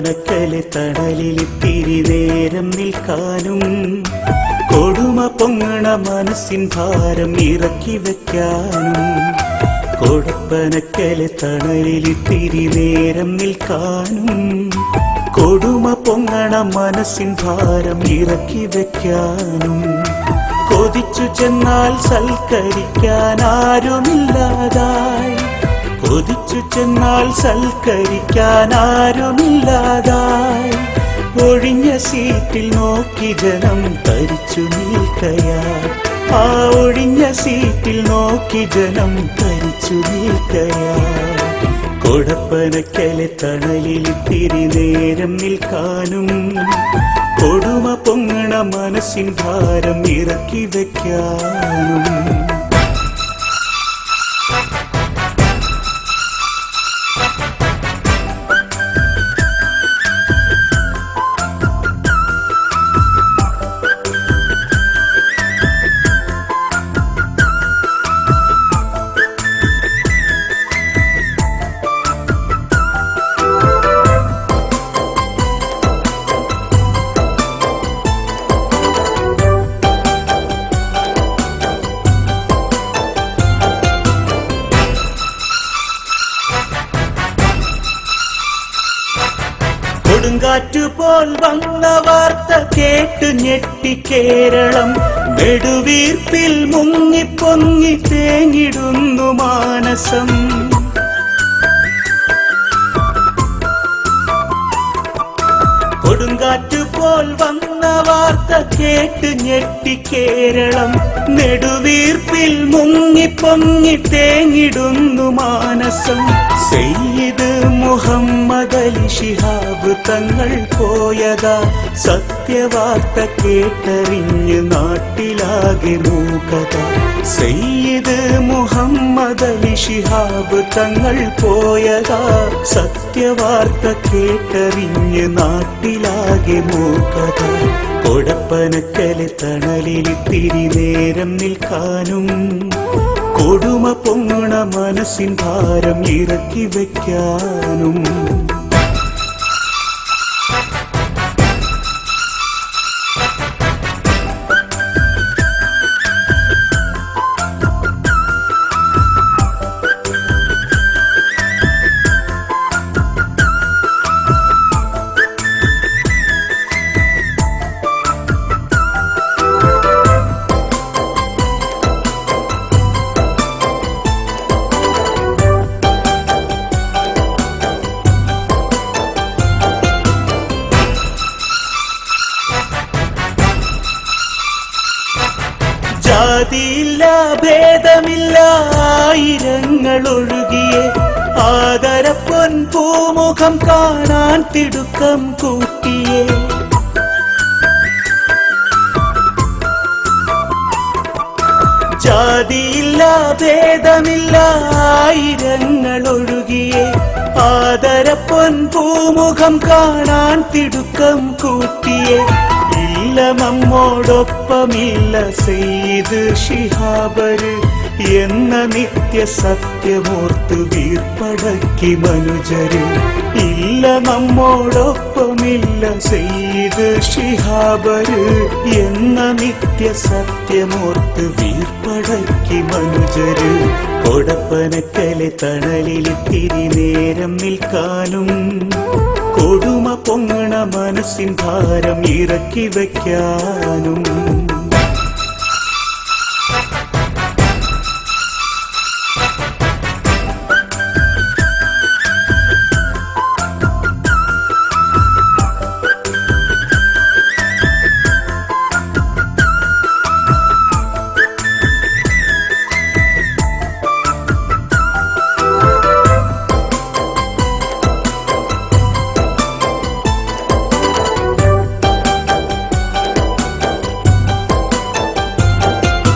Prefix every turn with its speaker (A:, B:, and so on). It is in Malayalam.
A: കൊടപ്പനക്കലെ തണലിലിത്തിരി നേരം നിൽക്കാനും കൊടുമ പൊങ്ങണ മനസ്സിൻ ഭാരം ഇറക്കി വയ്ക്കാനും കൊടപ്പനക്കലെ തണലിലിത്തിരി നേരം നിൽക്കാനും കൊടുമ പൊങ്ങണ മനസ്സിൻ ഭാരം ഇറക്കി വയ്ക്കാനും കൊതിച്ചു ചെന്നാൽ സൽക്കരിക്കാൻ ആരുമില്ലാതായി കൊതിച്ചു ചെന്നാൽ സൽക്കരിക്കാൻ ആരുമില്ലാതായി ഒഴിഞ്ഞ സീറ്റിൽ നോക്കി ജനം തരിച്ചു നിൽക്കയാൽ ആ ഒഴിഞ്ഞ സീറ്റിൽ നോക്കി ജനം തരിച്ചു നിൽക്കയാൽ കൊടപ്പനക്കലെ തണലിലിത്തിരി നേരം നിൽക്കാനും കൊടുമ പൊങ്ങണ മനസ്സിൻ ഭാരം ഇറക്കി വയ്ക്കാനും കൊടുങ്കാറ്റുപോൽ വന്ന വാർത്ത കേട്ട് ഞെട്ടി കേരളം നെടുവീർപ്പിൽ മുങ്ങിപ്പൊങ്ങി തേങ്ങിടുന്നു മാനസം കൊടുങ്കാറ്റുപോൽ വന്ന വാർത്ത കേട്ട് ഞെട്ടി കേരളം നെടുവീർപ്പിൽ മുങ്ങിപ്പൊങ്ങി തേങ്ങിടുന്നു മാനസം സയ്യിദ് മുഹമ്മദ് അലി ശിഹാബ് തങ്ങൾ പോയതാ സത്യവാർത്ത കേട്ടറിഞ്ഞ് നാട്ടിലാകെ മൂകത സയ്യിദ് മുഹമ്മദ് അലി ശിഹാബ് തങ്ങൾ പോയതാ സത്യവാർത്ത കേട്ടറിഞ്ഞ് നാട്ടിലാകെ മൂകത കൊടപ്പനക്കലെ തണലിലിത്തിരി നേരം നിൽക്കാനും കൊടുമ പൊങ്ങണ മനസ്സിൻ ഭാരം ഇറക്കി വയ്ക്കാനും ജാതിയില്ല ഭേദമില്ല ആയിരങ്ങൾ ഒഴുകിയേ ആദരപ്പൊൻ പൂമുഖം കാണാൻ തിടുക്കം കൂട്ടിയേ ജാതിയില്ല ഭേദമില്ല ആയിരങ്ങൾ ഒഴുകിയേ ആദരപ്പൊൻ പൂമുഖം കാണാൻ തിടുക്കം കൂട്ടിയേ ഇല്ല നമ്മോടൊപ്പമില്ല സയ്യിദ് ശിഹാബര് എന്ന നിത്യ സത്യമോർത്ത് വീർപ്പടക്കി മനുജര് ഇല്ല നമ്മോടൊപ്പമില്ല സയ്യിദ് ശിഹാബര് എന്ന നിത്യ സത്യമോർത്ത് വീർപ്പടക്കി മനുജര് കൊടപ്പനക്കലെ തണലിലിത്തിരി നേരം നിൽക്കാനും കൊടുമ പൊങ്ങണ മനസ്സിൻ ഭാരം ഇറക്കി വയ്ക്കാനും